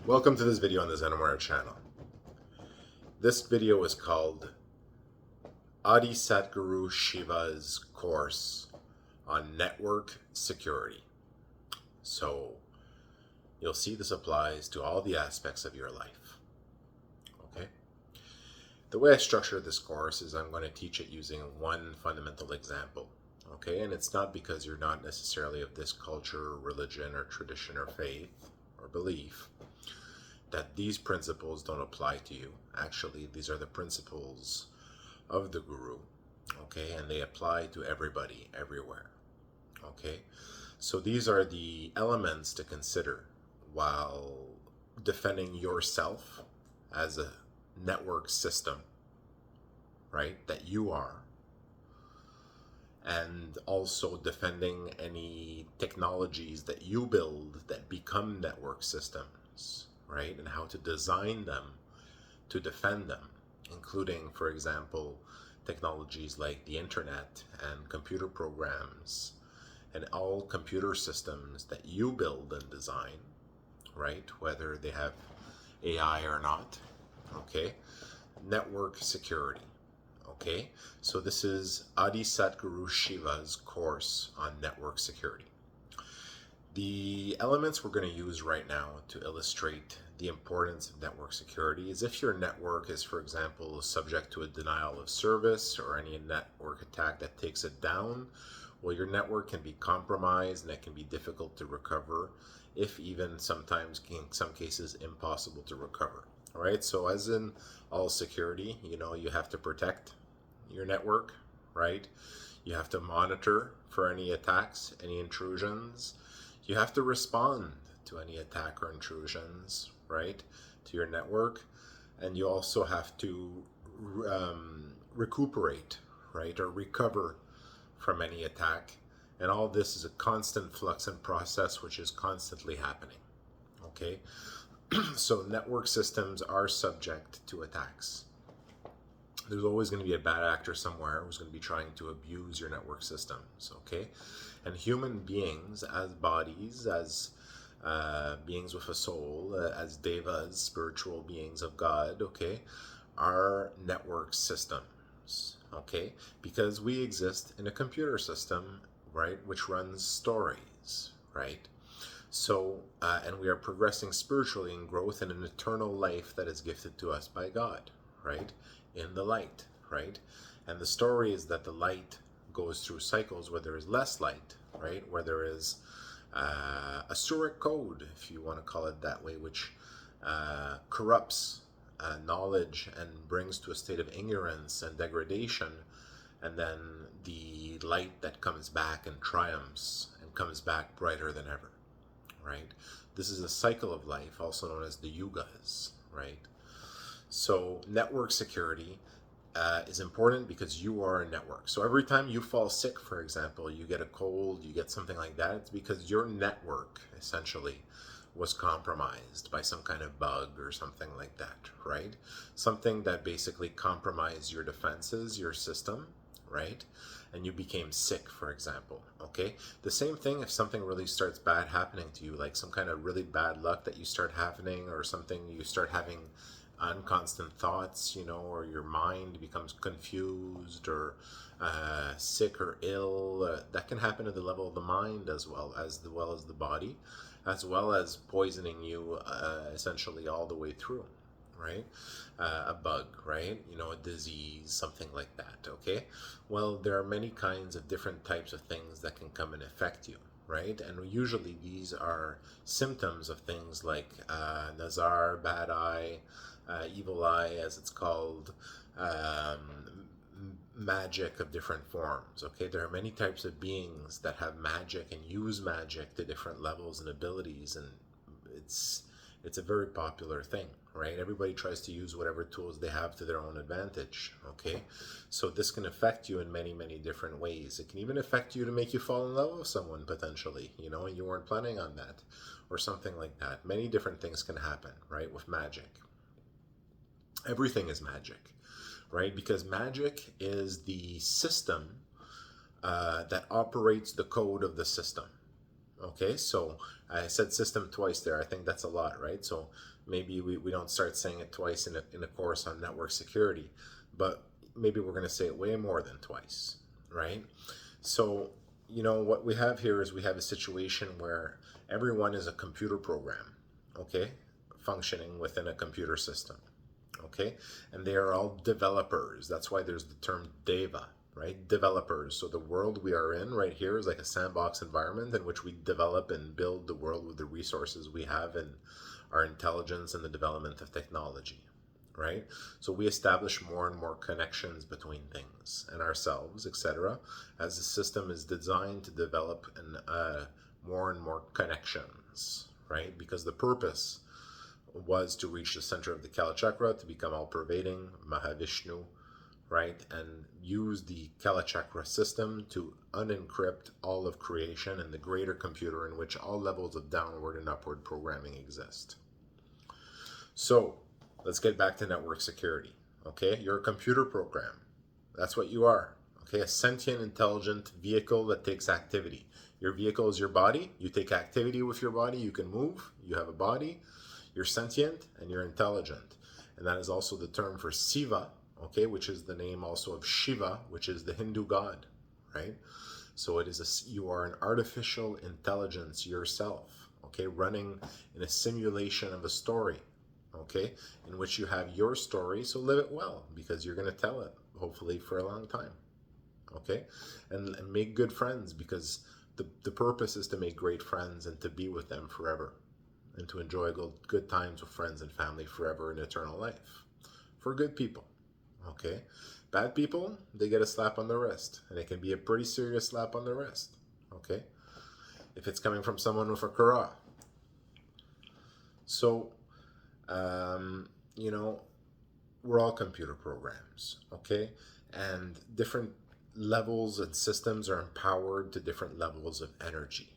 Welcome to this video on the Zenware channel. This video is called Adisatguru Shiva's course on network security. So you'll see this applies to all the aspects of your life. Okay? The way I structure this course is I'm going to teach it using one fundamental example. Okay? And it's not because you're not necessarily of this culture, religion, or tradition, or faith, or belief that these principles don't apply to you. Actually, these are the principles of the Guru, okay? And they apply to everybody, everywhere, okay? So these are the elements to consider while defending yourself as a network system, right, that you are, and also defending any technologies that you build that become network systems, right? And how to design them to defend them, including, for example, technologies like the internet and computer programs and all computer systems that you build and design, right? Whether they have AI or not, okay? Network security, okay? So this is Adisatguru Shiva's course on network security. The elements we're going to use right now to illustrate the importance of network security is if your network is, for example, subject to a denial of service or any network attack that takes it down, well, your network can be compromised and it can be difficult to recover, if even sometimes, in some cases, impossible to recover. All right, so as in all security, you have to protect your network, right? You have to monitor for any attacks, any intrusions. You have to respond to any attack or intrusions, right, to your network. And you also have to recuperate, right, or recover from any attack. And all this is a constant flux and process which is constantly happening, okay? So network systems are subject to attacks. There's always going to be a bad actor somewhere who's going to be trying to abuse your network systems, okay? And human beings as bodies, as beings with a soul, as devas, spiritual beings of God, okay, are network systems, okay? Because we exist in a computer system, right, which runs stories, right? So, and we are progressing spiritually in growth in an eternal life that is gifted to us by God, right? In the light, right? And the story is that the light goes through cycles where there is less light, right? Where there is a Suric code, if you want to call it that way, which corrupts knowledge and brings to a state of ignorance and degradation, and then the light that comes back and triumphs and comes back brighter than ever, right? This is a cycle of life, also known as the yugas, right? So network security is important because you are a network. So every time you fall sick, for example, you get a cold, you get something like that, it's because your network essentially was compromised by some kind of bug or something like that, right? Something that basically compromised your defenses, your system, right? And you became sick, for example, okay? The same thing if something really starts bad happening to you, like some kind of really bad luck that you start happening, or something you start having unconstant thoughts, or your mind becomes confused or sick or ill. That can happen at the level of the mind as well as the body, as well as poisoning you essentially all the way through, right? A bug, right? A disease, something like that, okay? Well, there are many kinds of different types of things that can come and affect you, right? And usually these are symptoms of things like nazar, bad eye, evil eye, as it's called, magic of different forms, okay? There are many types of beings that have magic and use magic to different levels and abilities, and it's a very popular thing, right? Everybody tries to use whatever tools they have to their own advantage, okay? So this can affect you in many, many different ways. It can even affect you to make you fall in love with someone, potentially, and you weren't planning on that, or something like that. Many different things can happen, right, with magic. Everything is magic, right? Because magic is the system that operates the code of the system, Okay, so I said system twice there. I think that's a lot, right? So maybe we don't start saying it twice in a course on network security, but maybe we're going to say it way more than twice, right? So, what we have here is we have a situation where everyone is a computer program, okay, functioning within a computer system, okay, and they are all developers. That's why there's the term deva, right? Developers. So the world we are in right here is like a sandbox environment in which we develop and build the world with the resources we have and our intelligence and the development of technology, right? So we establish more and more connections between things and ourselves, etc., as the system is designed to develop more and more connections, right? Because the purpose was to reach the center of the Kala Chakra, to become all-pervading, Mahavishnu, right? And use the Kala Chakra system to unencrypt all of creation and the greater computer in which all levels of downward and upward programming exist. So, let's get back to network security. Okay, you're a computer program. That's what you are. Okay, a sentient, intelligent vehicle that takes activity. Your vehicle is your body. You take activity with your body. You can move. You have a body. You're sentient and you're intelligent. And that is also the term for Shiva, okay, which is the name also of Shiva, which is the Hindu god, right? So you are an artificial intelligence yourself, okay, running in a simulation of a story, okay, in which you have your story, so live it well, because you're going to tell it, hopefully, for a long time, okay? And make good friends, because the purpose is to make great friends and to be with them forever, and to enjoy good times with friends and family forever in eternal life. For good people, okay? Bad people, they get a slap on the wrist, and it can be a pretty serious slap on the wrist, okay? If it's coming from someone with a kara. So, we're all computer programs, okay? And different levels and systems are empowered to different levels of energy,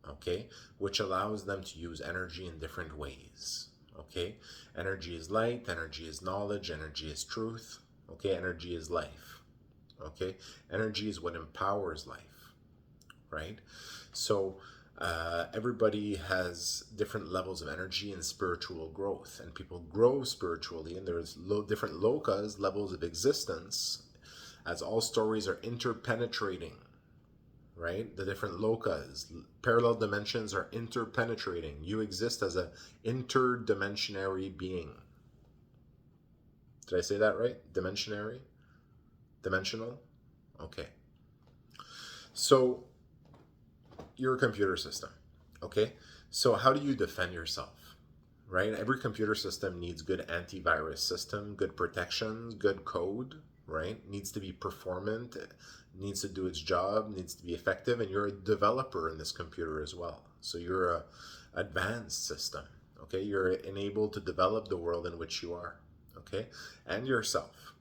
okay? Which allows them to use energy in different ways, okay? Energy is light, energy is knowledge, energy is truth, okay? Energy is life, okay? Energy is what empowers life, right? So everybody has different levels of energy and spiritual growth, and people grow spiritually, and there's different lokas, levels of existence, as all stories are interpenetrating, right? The different lokas, parallel dimensions are interpenetrating. You exist as an interdimensionary being. Did I say that right? Dimensionary? Dimensional? Okay. So, you're a computer system, okay? So how do you defend yourself, right? Every computer system needs good antivirus system, good protections, good code, right? Needs to be performant, needs to do its job, needs to be effective, and you're a developer in this computer as well. So you're a advanced system, okay? You're enabled to develop the world in which you are, okay? And yourself,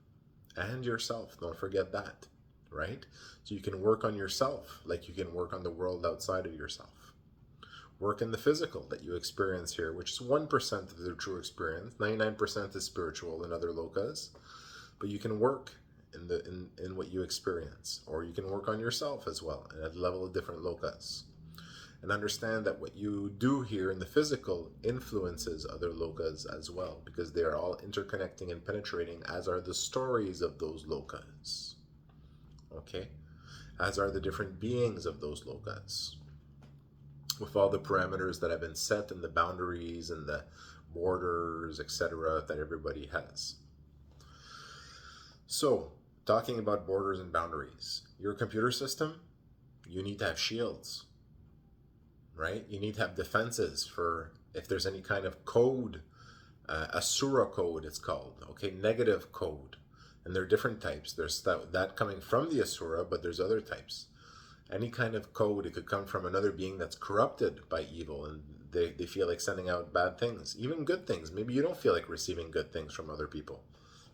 don't forget that, right? So you can work on yourself like you can work on the world outside of yourself. Work in the physical that you experience here, which is 1% of the true experience. 99% is spiritual in other lokas, but you can work in what you experience, or you can work on yourself as well at a level of different lokas, and understand that what you do here in the physical influences other lokas as well, because they are all interconnecting and penetrating, as are the stories of those lokas, okay, as are the different beings of those lokas, with all the parameters that have been set and the boundaries and the borders, etc., that everybody has. So, talking about borders and boundaries, your computer system, you need to have shields, right? You need to have defenses for if there's any kind of code, Asura code it's called, okay, negative code. And there are different types. There's that coming from the Asura, but there's other types. Any kind of code, it could come from another being that's corrupted by evil, and they feel like sending out bad things, even good things. Maybe you don't feel like receiving good things from other people.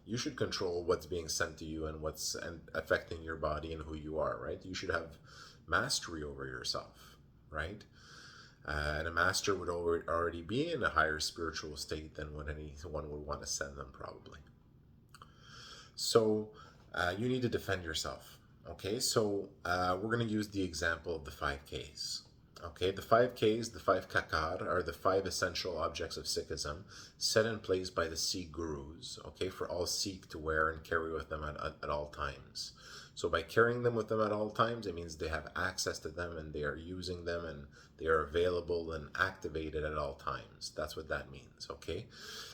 You should control what's being sent to you and what's affecting your body and who you are, right? You should have mastery over yourself, right? And a master would already be in a higher spiritual state than what anyone would want to send them, probably. So you need to defend yourself. Okay, so we're going to use the example of the 5Ks. Okay, the 5 Ks, the 5 Kakar, are the 5 essential objects of Sikhism set in place by the Sikh gurus, okay, for all Sikh to wear and carry with them at all times. So by carrying them with them at all times, it means they have access to them and they are using them and they are available and activated at all times. That's what that means, okay?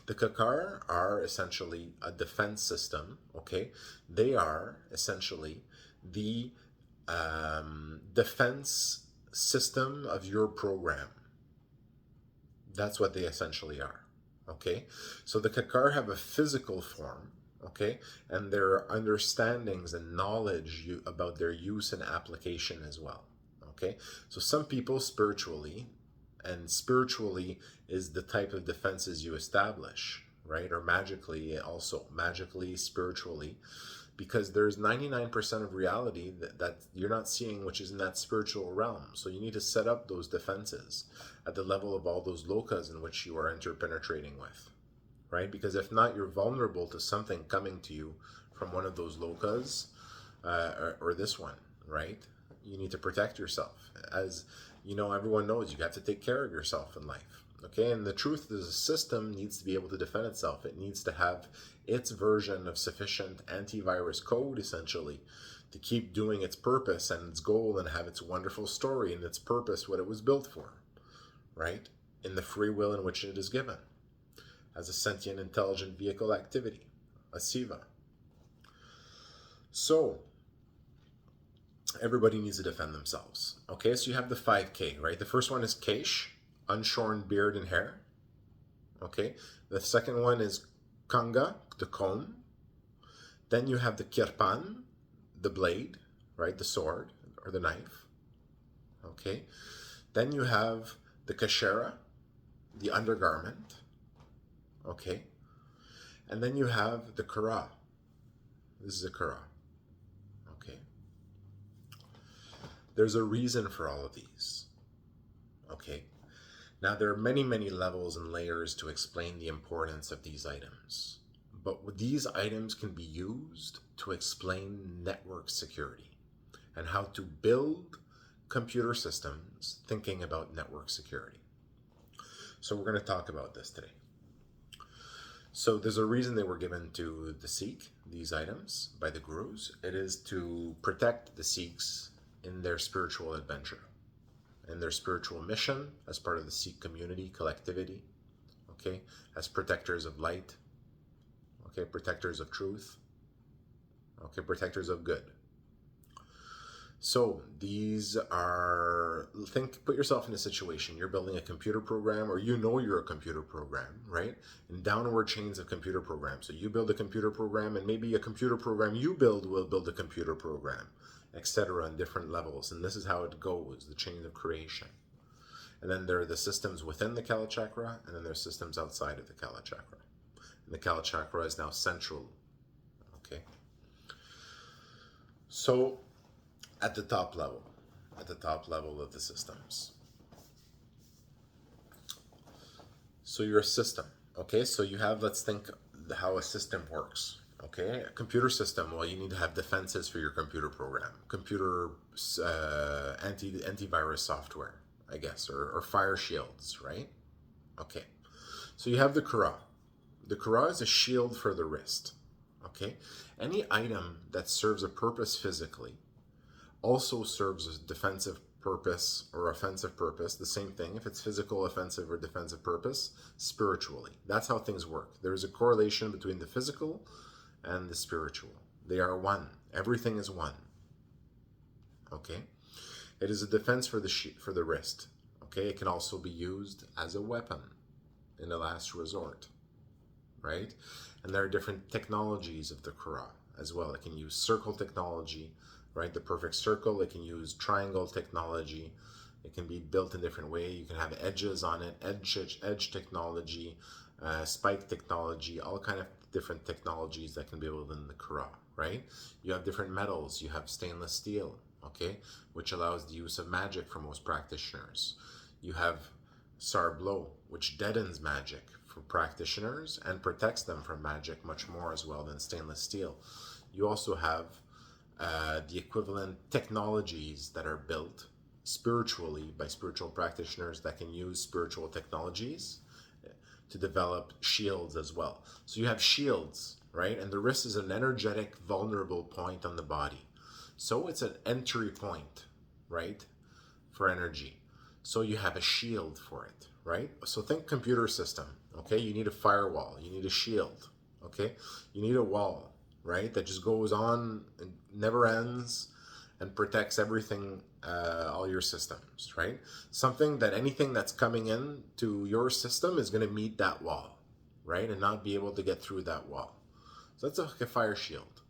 The Kakar are essentially a defense system, okay? They are essentially the defense system of your program. That's what they essentially are. Okay, so the Kakar have a physical form, okay, and their understandings and knowledge about their use and application as well. Okay, so some people spiritually, and spiritually is the type of defenses you establish, right? Or magically, also magically, spiritually, because there's 99% of reality that you're not seeing, which is in that spiritual realm. So you need to set up those defenses at the level of all those lokas in which you are interpenetrating with, right? Because if not, you're vulnerable to something coming to you from one of those lokas, or this one, right? You need to protect yourself. As you know, everyone knows you got to take care of yourself in life. Okay, and the truth is, a system needs to be able to defend itself. It needs to have its version of sufficient antivirus code, essentially, to keep doing its purpose and its goal and have its wonderful story and its purpose, what it was built for, right? In the free will in which it is given, as a sentient, intelligent vehicle activity, a Shiva. So, everybody needs to defend themselves. Okay, so you have the 5K, right? The first one is Kesh, unshorn beard and hair. Okay, the second one is Kanga, the comb. Then you have the Kirpan, the blade, right? The sword or the knife. Okay, then you have the Kashera, the undergarment. Okay, and then you have the Kara. This is a Kara. Okay, there's a reason for all of these. Okay. Now, there are many, many levels and layers to explain the importance of these items, but these items can be used to explain network security and how to build computer systems thinking about network security. So we're going to talk about this today. So there's a reason they were given to the Sikh, these items, by the gurus. It is to protect the Sikhs in their spiritual adventure and their spiritual mission as part of the Sikh community, collectivity, okay, as protectors of light, okay, protectors of truth, okay, protectors of good. So these are, put yourself in a situation, you're building a computer program, or you know you're a computer program, right? And downward chains of computer programs. So you build a computer program, and maybe a computer program you build will build a computer program, etc. on different levels. And this is how it goes, the chain of creation. And then there are the systems within the Kala Chakra, and then there are systems outside of the Kala Chakra. And the Kala Chakra is now central, okay? So, at the top level of the systems. So you're a system, okay? So you have, let's think how a system works, okay? A computer system, well, you need to have defenses for your computer program, computer antivirus software, I guess, or fire shields, right? Okay, so you have the Kara. The Kara is a shield for the wrist, okay? Any item that serves a purpose physically also serves a defensive purpose or offensive purpose, the same thing, if it's physical, offensive, or defensive purpose, spiritually. That's how things work. There's a correlation between the physical and the spiritual. They are one. Everything is one. Okay? It is a defense for the wrist. Okay? It can also be used as a weapon in a last resort. Right? And there are different technologies of the Kara as well. It can use circle technology, right? The perfect circle. It can use triangle technology. It can be built in a different way. You can have edges on it, edge technology, spike technology, all kind of different technologies that can be built in the Kara, right? You have different metals. You have stainless steel, okay, which allows the use of magic for most practitioners. You have Sarblo, which deadens magic for practitioners and protects them from magic much more as well than stainless steel. You also have the equivalent technologies that are built spiritually by spiritual practitioners that can use spiritual technologies to develop shields as well. So you have shields, right? And the wrist is an energetic, vulnerable point on the body. So it's an entry point, right, for energy. So you have a shield for it, right? So think computer system, okay? You need a firewall, you need a shield, okay? You need a wall, right, that just goes on and never ends and protects everything, all your systems, right? Something that anything that's coming in to your system is going to meet that wall, right, and not be able to get through that wall. So that's like a fire shield,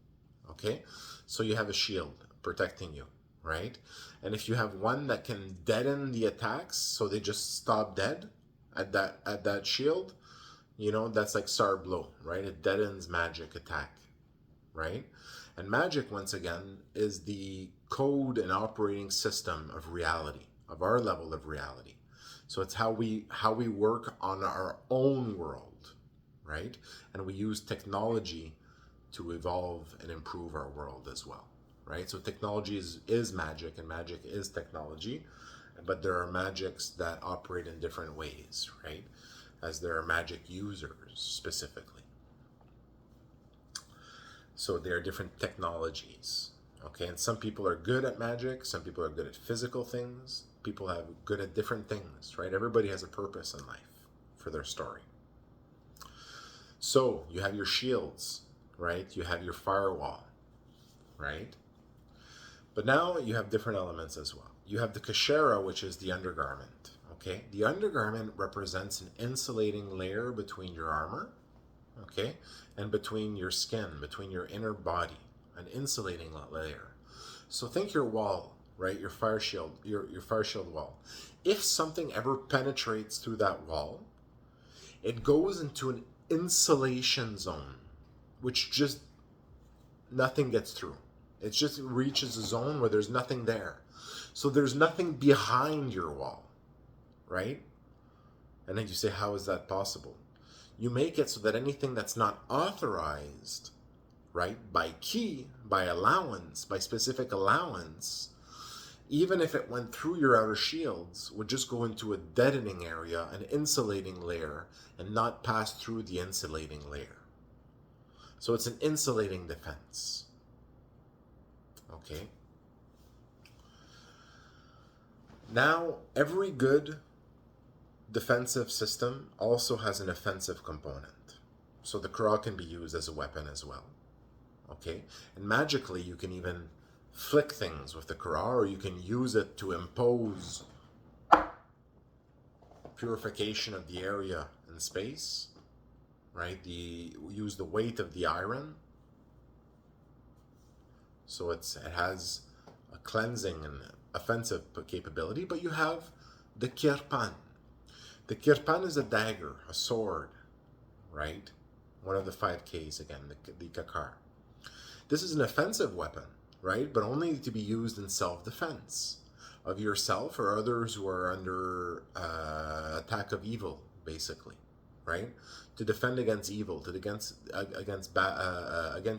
okay? So you have a shield protecting you, right? And if you have one that can deaden the attacks, so they just stop dead at that shield, you know, that's like Sar Blow, right? It deadens magic attack, right? And magic, once again, is the code and operating system of reality, of our level of reality. So it's how we work on our own world, right? And we use technology to evolve and improve our world as well, right? So technology is magic, and magic is technology, but there are magics that operate in different ways, right? As there are magic users specifically. So there are different technologies, okay? And some people are good at magic, some people are good at physical things, people have good at different things, right? Everybody has a purpose in life for their story. So you have your shields, right? You have your firewall, right? But now you have different elements as well. You have the kashera, which is the undergarment, okay? The undergarment represents an insulating layer between your armor, okay, and between your skin, between your inner body, an insulating layer. So think your wall, right, your fire shield, your fire shield wall. If something ever penetrates through that wall, it goes into an insulation zone, which just nothing gets through. It just reaches a zone where there's nothing there. So there's nothing behind your wall, right? And then you say, how is that possible? You make it so that anything that's not authorized, right, by key, by allowance, by specific allowance, even if it went through your outer shields, would just go into a deadening area, an insulating layer, and not pass through the insulating layer. So it's an insulating defense. Okay? Now, every good defensive system also has an offensive component. So the Kara can be used as a weapon as well. Okay? And magically, you can even flick things with the Kara, or you can use it to impose purification of the area and space, right? Use the weight of the iron. So it has a cleansing and offensive capability, but you have the kirpan. The kirpan is a dagger, a sword, right? One of the 5 Ks again, the kakar. This is an offensive weapon, right? But only to be used in self-defense of yourself or others who are under attack of evil, basically, right? To defend against evil, against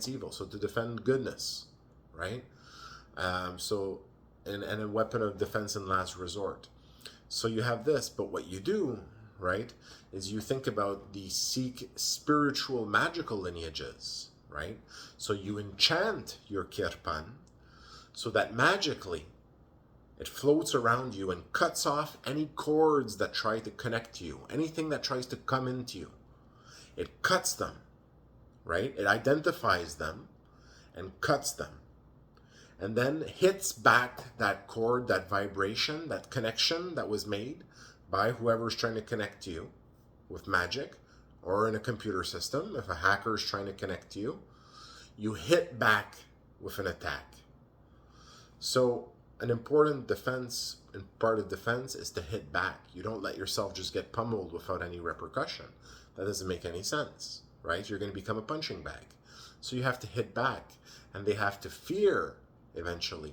evil. So to defend goodness, right? And a weapon of defense in last resort. So you have this, but what you do, right, is you think about the Sikh spiritual magical lineages, right? So you enchant your kirpan so that magically it floats around you and cuts off any cords that try to connect to you, anything that tries to come into you. It cuts them, right? It identifies them and cuts them. And then hits back that cord, that vibration, that connection that was made by whoever's trying to connect to you with magic, or in a computer system, if a hacker is trying to connect to you, you hit back with an attack. So an important defense and part of defense is to hit back. You don't let yourself just get pummeled without any repercussion. That doesn't make any sense, right? You're going to become a punching bag. So you have to hit back, and they have to fear eventually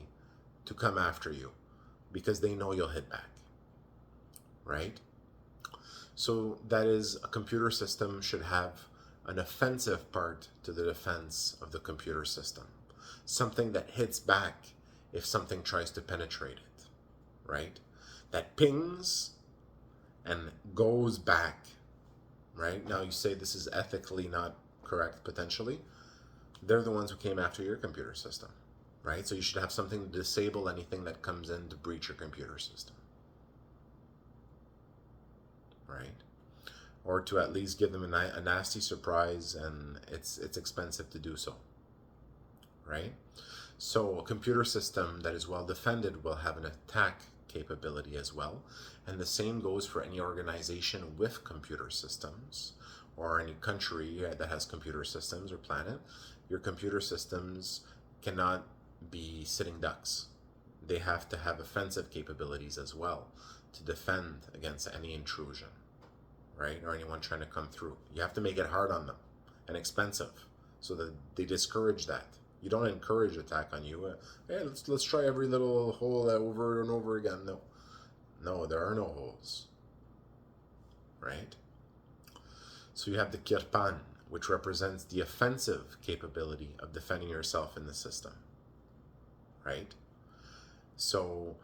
to come after you because they know you'll hit back, right? So that is, a computer system should have an offensive part to the defense of the computer system, something that hits back if something tries to penetrate it, right? That pings and goes back, right? Now you say this is ethically not correct, potentially. They're the ones who came after your computer system, right? So you should have something to disable anything that comes in to breach your computer system, right? Or to at least give them a nasty surprise, and it's expensive to do so, right? So a computer system that is well defended will have an attack capability as well. And the same goes for any organization with computer systems, or any country that has computer systems, or planet. Your computer systems cannot be sitting ducks. They have to have offensive capabilities as well to defend against any intrusion, right? Or anyone trying to come through. You have to make it hard on them and expensive so that they discourage that. You don't encourage attack on you. Hey, let's try every little hole over and over again. No, there are no holes, right? So you have the kirpan, which represents the offensive capability of defending yourself in the system, right? So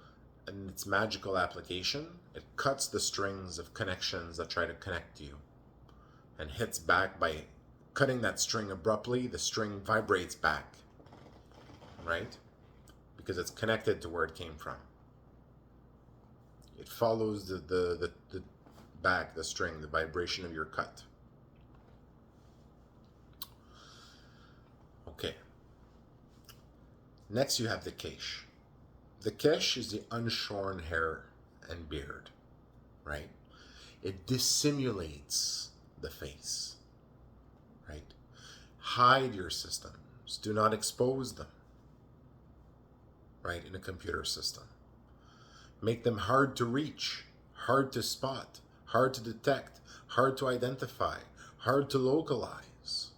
in its magical application, it cuts the strings of connections that try to connect you and hits back by cutting that string abruptly. The string vibrates back, right? Because it's connected to where it came from. It follows the back, the string, the vibration of your cut. Okay. Next you have the kesh. The kesh is the unshorn hair and beard, right? It dissimulates the face, right? Hide your systems. Do not expose them, right, in a computer system. Make them hard to reach, hard to spot, hard to detect, hard to identify, hard to localize,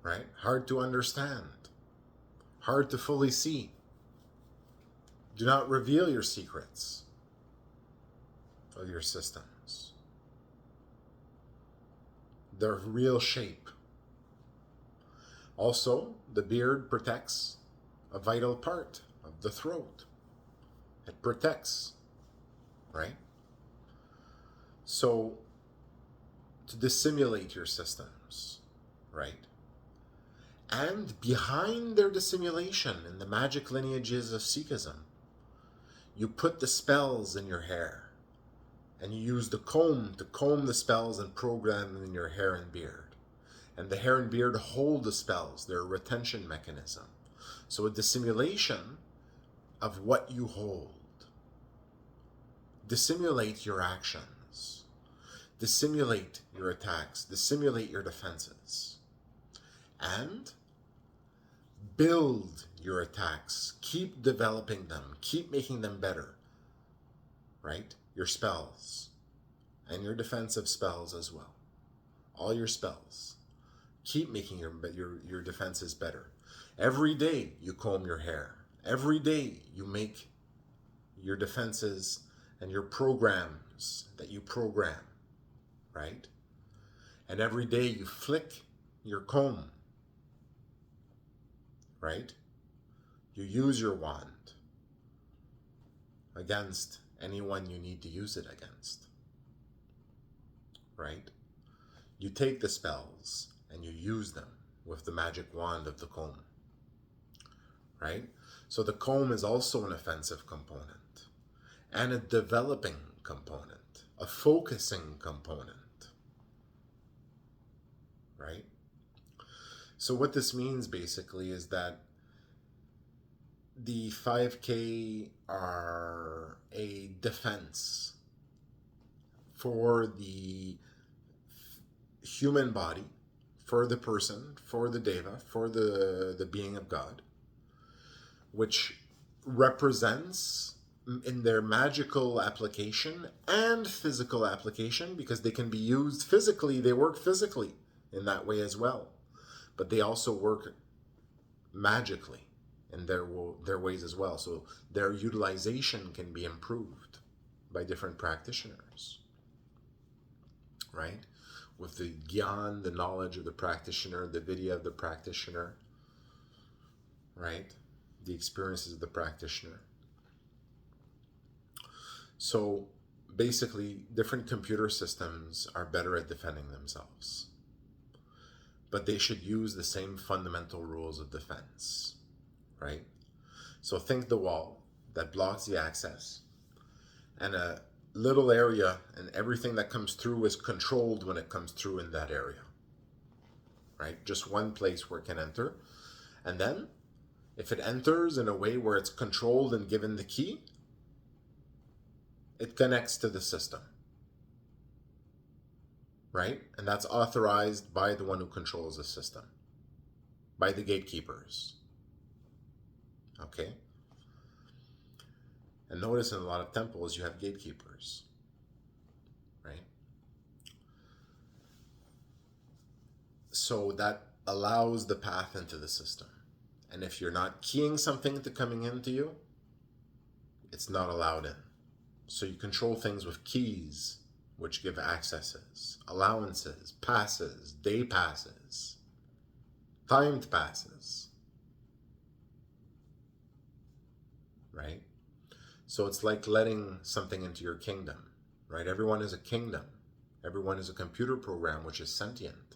right? Hard to understand, hard to fully see. Do not reveal your secrets of your systems. Their real shape. Also, the beard protects a vital part of the throat. It protects, right? So, to dissimulate your systems, right? And behind their dissimulation in the magic lineages of Sikhism, you put the spells in your hair, and you use the comb to comb the spells and program them in your hair and beard. And the hair and beard hold the spells. They're a retention mechanism. So a dissimulation of what you hold. Dissimulate your actions. Dissimulate your attacks. Dissimulate your defenses. And build your attacks. Keep developing them. Keep making them better. Right? Your spells. And your defensive spells as well. All your spells. Keep making your defenses better. Every day you comb your hair. Every day you make your defenses and your programs that you program, right? And every day you flick your comb, right? You use your wand against anyone you need to use it against, right? You take the spells and you use them with the magic wand of the comb, right? So the comb is also an offensive component and a developing component, a focusing component, right? So what this means basically is that the 5K are a defense for the human body, for the person, for the deva, for the being of God, which represents in their magical application and physical application, because they can be used physically, they work physically in that way as well, but they also work magically in their ways as well. So their utilization can be improved by different practitioners, right? With the gyan, the knowledge of the practitioner, the vidya of the practitioner, right? The experiences of the practitioner. So basically, different computer systems are better at defending themselves, but they should use the same fundamental rules of defense, right? So think the wall that blocks the access, and a little area, and everything that comes through is controlled when it comes through in that area, right? Just one place where it can enter. And then if it enters in a way where it's controlled and given the key, it connects to the system, right? And that's authorized by the one who controls the system, by the gatekeepers. Okay? And notice in a lot of temples you have gatekeepers, right? So that allows the path into the system. And if you're not keying something to coming into you, it's not allowed in. So you control things with keys, which give accesses, allowances, passes, day passes, timed passes, right? So it's like letting something into your kingdom, right? Everyone is a kingdom. Everyone is a computer program which is sentient.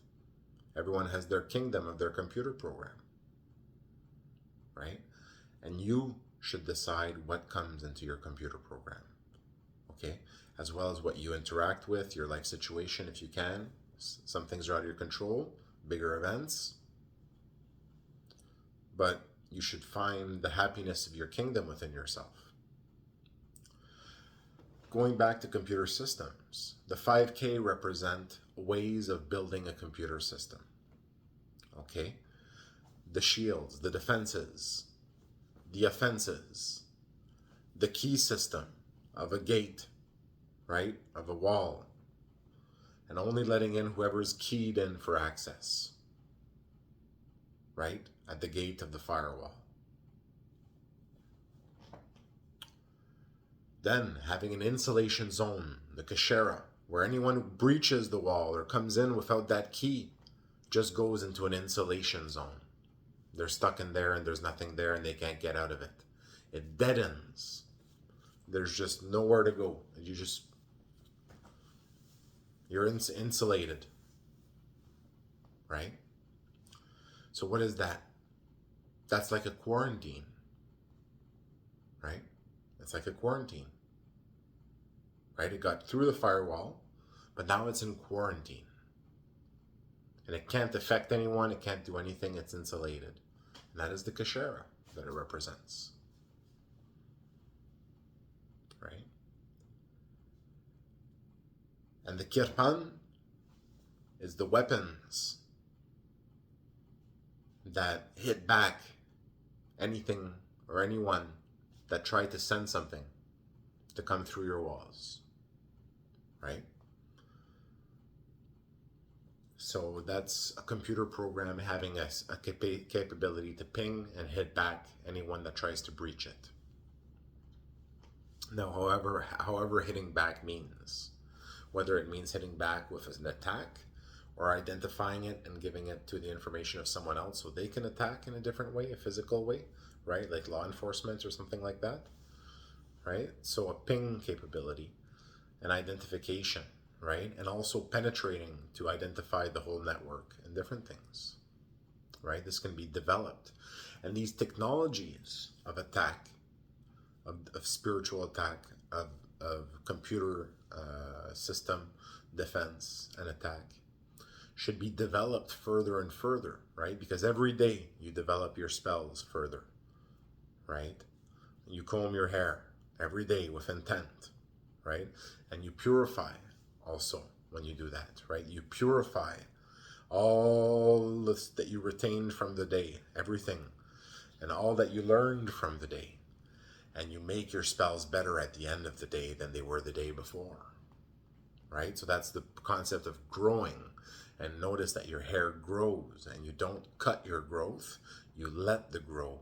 Everyone has their kingdom of their computer program, right? And you should decide what comes into your computer program, okay? As well as what you interact with, your life situation if you can. Some things are out of your control, bigger events. But you should find the happiness of your kingdom within yourself. Going back to computer systems, the 5K represent ways of building a computer system. Okay? The shields, the defenses, the offenses, the key system of a gate, right? Of a wall. And only letting in whoever's keyed in for access, right? At the gate of the firewall. Then having an insulation zone, the kashera, where anyone who breaches the wall or comes in without that key just goes into an insulation zone. They're stuck in there and there's nothing there and they can't get out of it. It deadens. There's just nowhere to go. You're insulated, right? So what is that? That's like a quarantine, right? It's like a quarantine, right? It got through the firewall, but now it's in quarantine. And it can't affect anyone, it can't do anything, it's insulated. And that is the kashera that it represents, right? And the kirpan is the weapons that hit back anything or anyone that tried to send something to come through your walls, right? So that's a computer program having a capability to ping and hit back anyone that tries to breach it. Now, however hitting back means, whether it means hitting back with an attack or identifying it and giving it to the information of someone else so they can attack in a different way, a physical way, right? Like law enforcement or something like that, right? So a ping capability, an identification, right? And also penetrating to identify the whole network and different things, right? This can be developed. And these technologies of attack, of spiritual attack, of computer system defense and attack, should be developed further and further, right? Because every day you develop your spells further, right? You comb your hair every day with intent, right? And you purify also when you do that, right? You purify all this that you retained from the day, everything, and all that you learned from the day. And you make your spells better at the end of the day than they were the day before, right? So that's the concept of growing. And notice that your hair grows and you don't cut your growth. You let the grow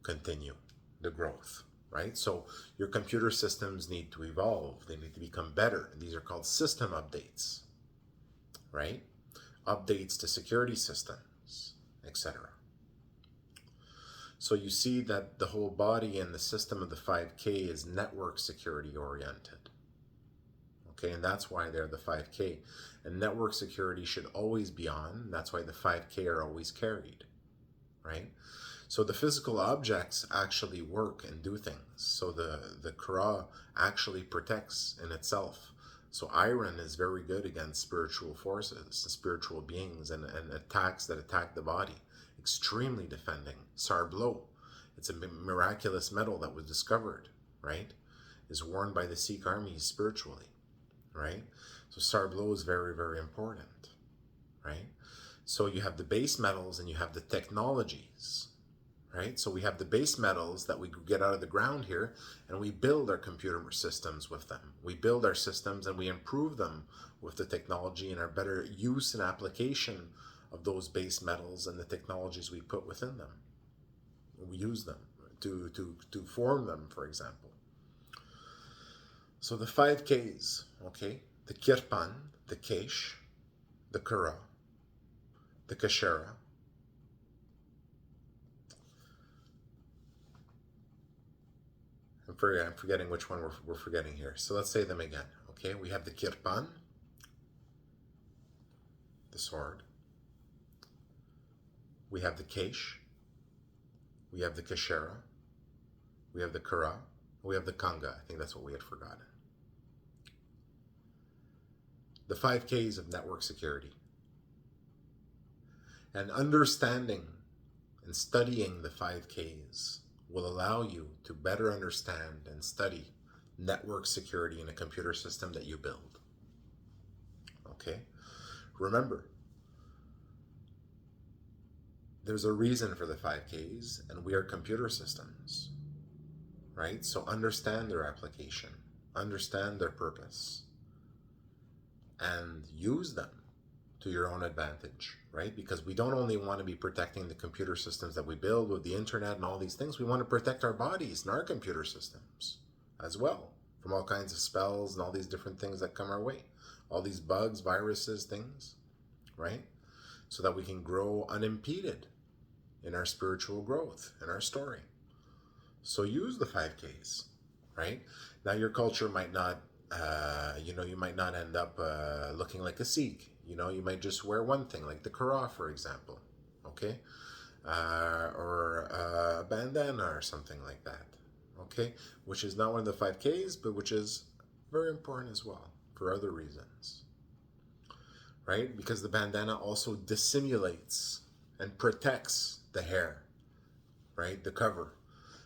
continue, the growth, right? So your computer systems need to evolve. They need to become better. These are called system updates, right? Updates to security systems, etc. So you see that the whole body and the system of the 5K is network security oriented. Okay, and that's why they're the 5K. And network security should always be on. That's why the 5K are always carried, right? So the physical objects actually work and do things. So the Kara actually protects in itself. So iron is very good against spiritual forces, spiritual beings, and attacks that attack the body. Extremely defending. Sarblo, it's a miraculous metal that was discovered, right? Is worn by the Sikh armies spiritually, right? So Sarblo is very, very important, right? So you have the base metals and you have the technologies, right? So we have the base metals that we get out of the ground here, and we build our computer systems with them. We build our systems and we improve them with the technology and our better use and application of those base metals and the technologies we put within them. We use them to form them, for example. So the 5Ks, okay? The Kirpan, the Kesh, the Kara, the Kashera, I'm forgetting which one we're forgetting here. So let's say them again. Okay, we have the Kirpan, the sword. We have the Kesh. We have the Kashera. We have the Kara. We have the Kanga. I think that's what we had forgotten. The 5Ks of network security. And understanding and studying the 5Ks will allow you to better understand and study network security in a computer system that you build. Okay? Remember, there's a reason for the 5Ks, and we are computer systems, right? So understand their application, understand their purpose, and use them to your own advantage, right? Because we don't only want to be protecting the computer systems that we build with the internet and all these things, we want to protect our bodies and our computer systems as well from all kinds of spells and all these different things that come our way. All these bugs, viruses, things, right? So that we can grow unimpeded in our spiritual growth, in our story. So use the 5Ks, right? Now your culture might not, you might not end up looking like a Sikh. You might just wear one thing, like the Kara, for example, okay? Or a bandana or something like that, okay? Which is not one of the 5Ks, but which is very important as well for other reasons, right? Because the bandana also dissimulates and protects the hair, right? The cover.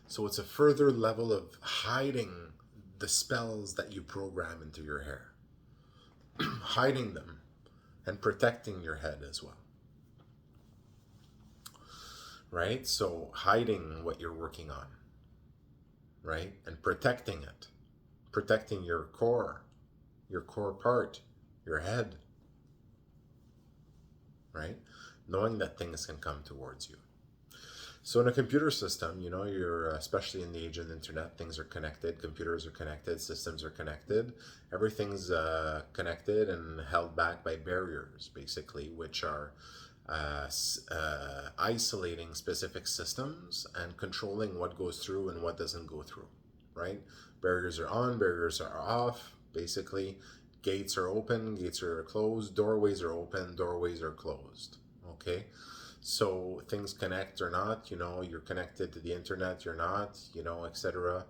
So it's a further level of hiding the spells that you program into your hair, hiding them and protecting your head as well, right? So hiding what you're working on, right? And protecting it, protecting your core part, your head, right? Knowing that things can come towards you. So in a computer system, you're, especially in the age of the internet, things are connected, computers are connected, systems are connected, everything's connected and held back by barriers, basically, which are isolating specific systems and controlling what goes through and what doesn't go through, right? Barriers are on, barriers are off, basically. Gates are open, gates are closed, doorways are open, doorways are closed, okay? So things connect or not, you're connected to the internet, you're not, etc.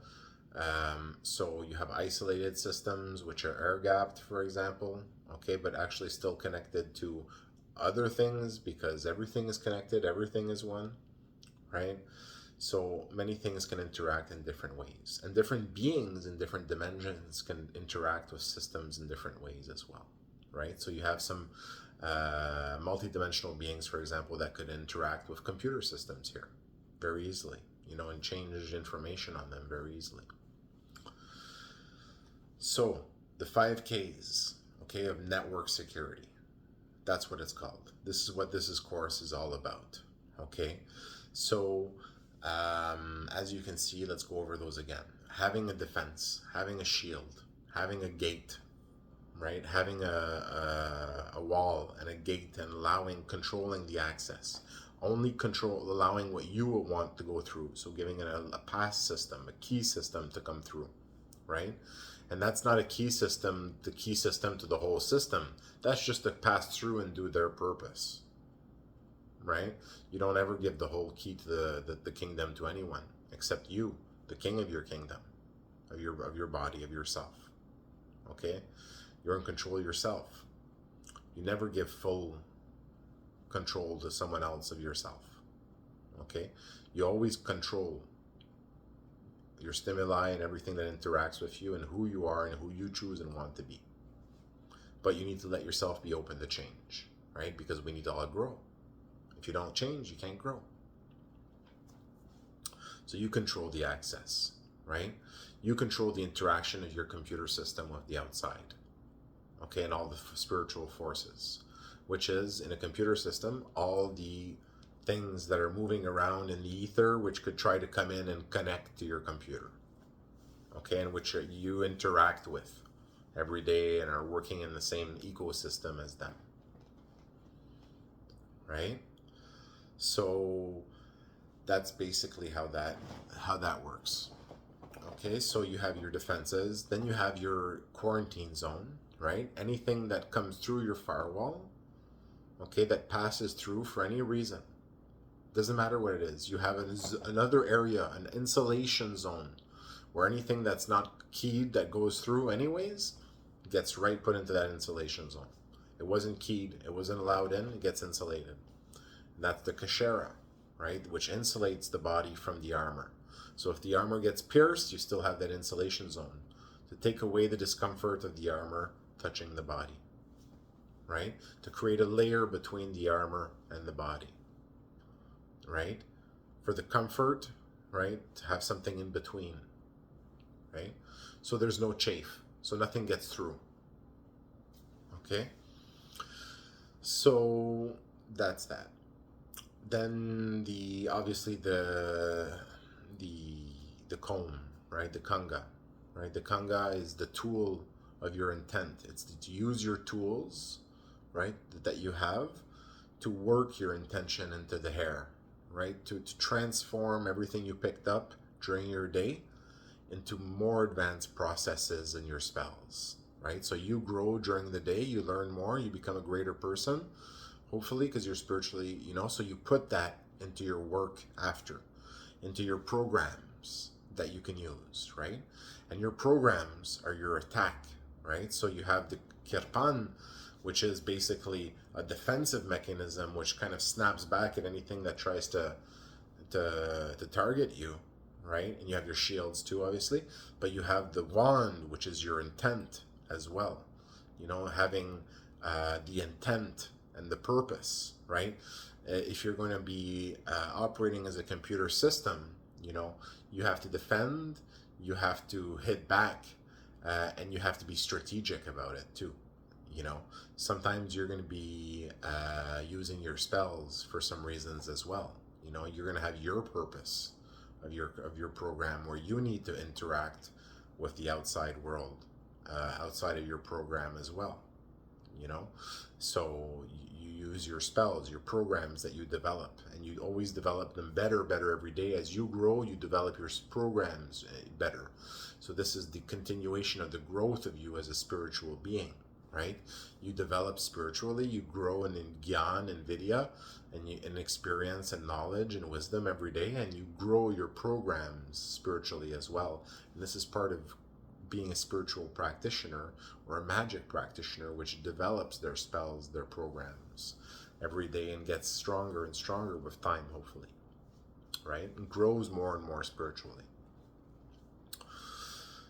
So you have isolated systems, which are air-gapped, for example, okay, but actually still connected to other things because everything is connected, everything is one, right? So many things can interact in different ways, and different beings in different dimensions can interact with systems in different ways as well, right? So you have some multi-dimensional beings, for example, that could interact with computer systems here very easily, and change information on them very easily. So the 5Ks, okay, of network security, that's what it's called. This is what this course is all about, okay? So as you can see, let's go over those again. Having a defense, having a shield, having a gate, right? Having a wall and a gate and controlling the access. only control, allowing what you will want to go through. So giving it a pass system, a key system to come through, right? And that's not a key system, the key system to the whole system. That's just to pass through and do their purpose, right? You don't ever give the whole key to the kingdom to anyone except you, the king of your kingdom, of your body, of yourself. Okay? You're in control of yourself. You never give full control to someone else of yourself. Okay? You always control your stimuli and everything that interacts with you and who you are and who you choose and want to be. But you need to let yourself be open to change, right? Because we need to all grow. If you don't change, you can't grow. So you control the access, right? You control the interaction of your computer system with the outside, okay, and all the spiritual forces, which is, in a computer system, all the things that are moving around in the ether, which could try to come in and connect to your computer, okay, and which you interact with every day and are working in the same ecosystem as them, right? So that's basically how that works. Okay, so you have your defenses, then you have your quarantine zone, right? Anything that comes through your firewall, okay, that passes through for any reason, doesn't matter what it is. You have another area, an insulation zone, where anything that's not keyed that goes through anyways gets right put into that insulation zone. It wasn't keyed, it wasn't allowed in, it gets insulated. And that's the kashera, right, which insulates the body from the armor. So if the armor gets pierced, you still have that insulation zone to take away the discomfort of the armor touching the body, right? To create a layer between the armor and the body, right? For the comfort, right? To have something in between, right? So there's no chafe, so nothing gets through, okay? So that's that. Then obviously the comb, right? The kanga, right? The kanga is the tool of your intent. It's to use your tools, right, that you have to work your intention into the hair, right? To transform everything you picked up during your day into more advanced processes in your spells, right? So you grow during the day, you learn more, you become a greater person, hopefully, because you're spiritually, so you put that into your work after, into your programs that you can use, right? And your programs are your attack, right? So you have the kirpan, which is basically a defensive mechanism, which kind of snaps back at anything that tries to target you, right? And you have your shields too, obviously, but you have the wand, which is your intent as well, having the intent and the purpose, right? If you're going to be operating as a computer system, you have to defend, you have to hit back, and you have to be strategic about it too. Sometimes you're going to be using your spells for some reasons as well. You're going to have your purpose of your program where you need to interact with the outside world, outside of your program as well. So you use your spells, your programs that you develop, and you always develop them better every day. As you grow, you develop your programs better. So this is the continuation of the growth of you as a spiritual being, right? You develop spiritually, you grow in gyan and vidya, and in experience and knowledge and wisdom every day, and you grow your programs spiritually as well. And this is part of being a spiritual practitioner or a magic practitioner, which develops their spells, their programs every day and gets stronger and stronger with time, hopefully, right? And grows more and more spiritually.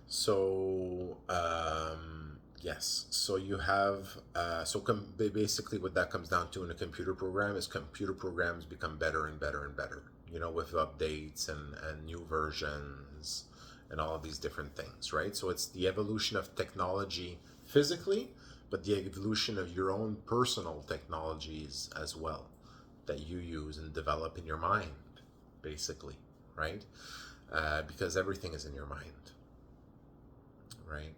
So, yes, so you have, basically what that comes down to in a computer program is computer programs become better and better and better, with updates and new versions and all of these different things, right? So it's the evolution of technology physically, but the evolution of your own personal technologies as well that you use and develop in your mind, basically, right? Because everything is in your mind, right?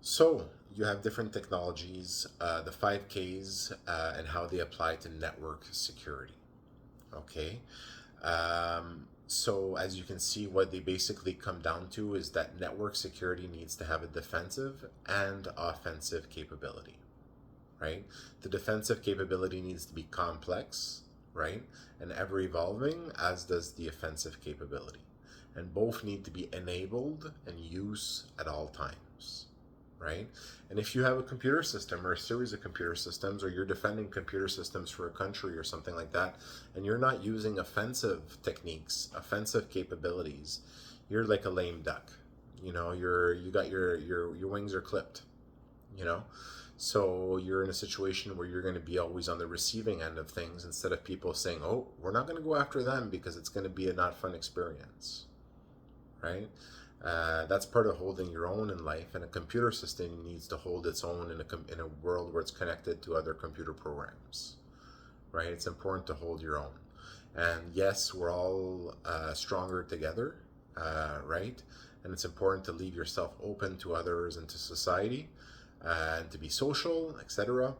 So you have different technologies, the 5Ks, and how they apply to network security. Okay. So as you can see, what they basically come down to is that network security needs to have a defensive and offensive capability, right? The defensive capability needs to be complex, right? And ever evolving, as does the offensive capability. And both need to be enabled and used at all times, right? And if you have a computer system or a series of computer systems, or you're defending computer systems for a country or something like that, and you're not using offensive techniques, offensive capabilities, you're like a lame duck. You got your wings are clipped, you know? So you're in a situation where you're going to be always on the receiving end of things, instead of people saying, "Oh, we're not going to go after them because it's going to be a not fun experience," right? That's part of holding your own in life, and a computer system needs to hold its own in a world where it's connected to other computer programs, right? It's important to hold your own. And yes, we're all stronger together, right? And it's important to leave yourself open to others and to society, and to be social, etc.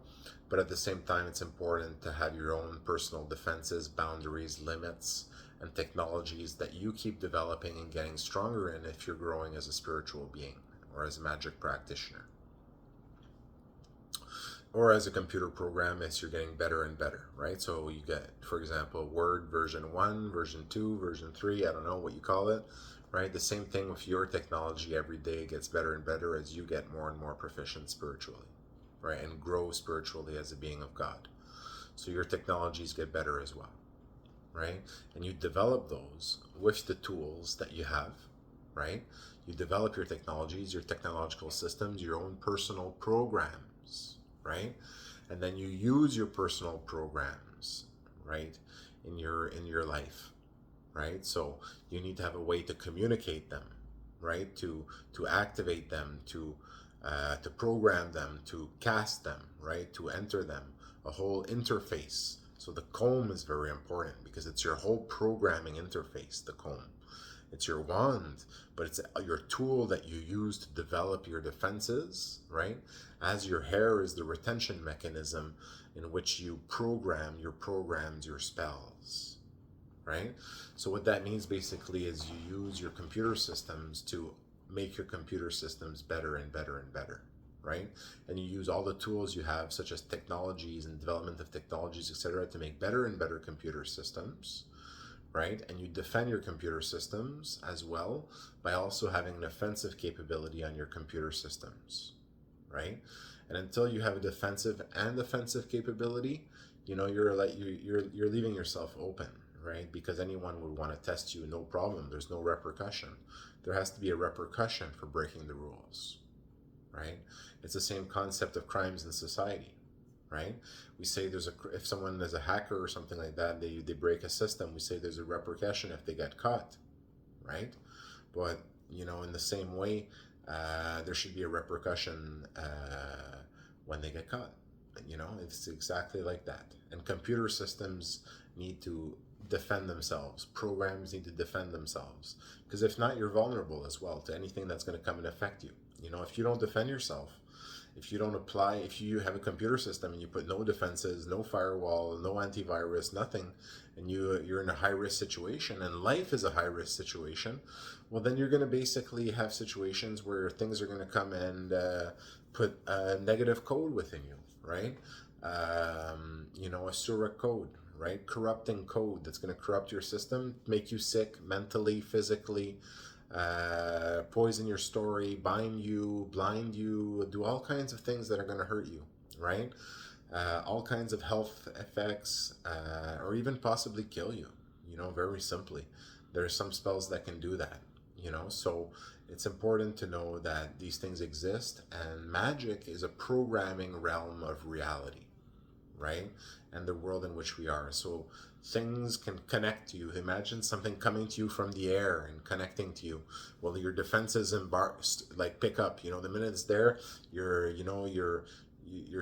But at the same time, it's important to have your own personal defenses, boundaries, limits, and technologies that you keep developing and getting stronger in if you're growing as a spiritual being or as a magic practitioner. Or as a computer program, as you're getting better and better, right? So you get, for example, Word version 1, version 2, version 3, I don't know what you call it, right? The same thing with your technology. Every day gets better and better as you get more and more proficient spiritually, right? And grow spiritually as a being of God. So your technologies get better as well, right? And you develop those with the tools that you have, right? You develop your technologies, your technological systems, your own personal programs, right? And then you use your personal programs, right, in your life, right? So you need to have a way to communicate them, right? To activate them, to program them, to cast them, right? To enter them, a whole interface. So the comb is very important because it's your whole programming interface, the comb. It's your wand, but it's your tool that you use to develop your defenses, right? As your hair is the retention mechanism in which you program your programs, your spells, right? So what that means basically is you use your computer systems to make your computer systems better and better and better, right? And you use all the tools you have, such as technologies and development of technologies, etc., to make better and better computer systems, right? And you defend your computer systems as well by also having an offensive capability on your computer systems, right? And until you have a defensive and offensive capability, you're leaving yourself open, right? Because anyone would want to test you, no problem. There's no repercussion. There has to be a repercussion for breaking the rules, right? It's the same concept of crimes in society, right? We say if someone is a hacker or something like that, they break a system, we say there's a repercussion if they get caught, right? But in the same way, there should be a repercussion when they get caught. It's exactly like that. And computer systems need to defend themselves. Programs need to defend themselves, because if not, you're vulnerable as well to anything that's going to come and affect you. If you don't defend yourself, if you have a computer system and you put no defenses, no firewall, no antivirus, nothing, and you're in a high-risk situation, and life is a high-risk situation, well, then you're going to basically have situations where things are going to come and put a negative code within you, right? A Surah code, right? Corrupting code that's going to corrupt your system, make you sick mentally, physically, poison your story, bind you, blind you, do all kinds of things that are going to hurt you, right? All kinds of health effects, or even possibly kill you, very simply. There are some spells that can do that, so it's important to know that these things exist, and magic is a programming realm of reality, right? And the world in which we are. So things can connect to you. Imagine something coming to you from the air and connecting to you. Well, your defenses pick up. The minute it's there, your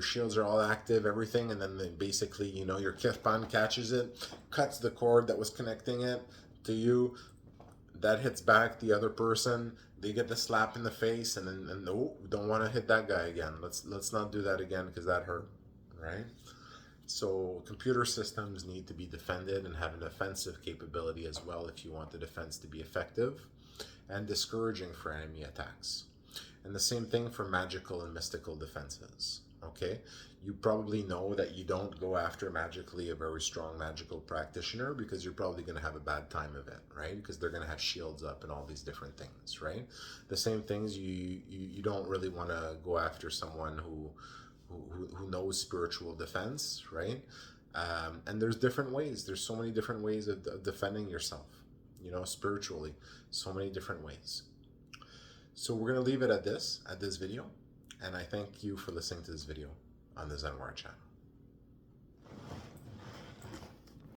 shields are all active, everything, and then basically, your kirpan catches it, cuts the cord that was connecting it to you. That hits back the other person. They get the slap in the face, and no, don't want to hit that guy again. Let's not do that again because that hurt, right? So computer systems need to be defended and have an offensive capability as well if you want the defense to be effective and discouraging for enemy attacks. And the same thing for magical and mystical defenses. Okay, you probably know that you don't go after magically a very strong magical practitioner because you're probably going to have a bad time of it, right? Because they're going to have shields up and all these different things, right? The same things you don't really want to go after someone who knows spiritual defense, right? And there's different ways. There's so many different ways of defending yourself, you know, spiritually. So many different ways. So we're going to leave it at this video. And I thank you for listening to this video on the Zen War channel.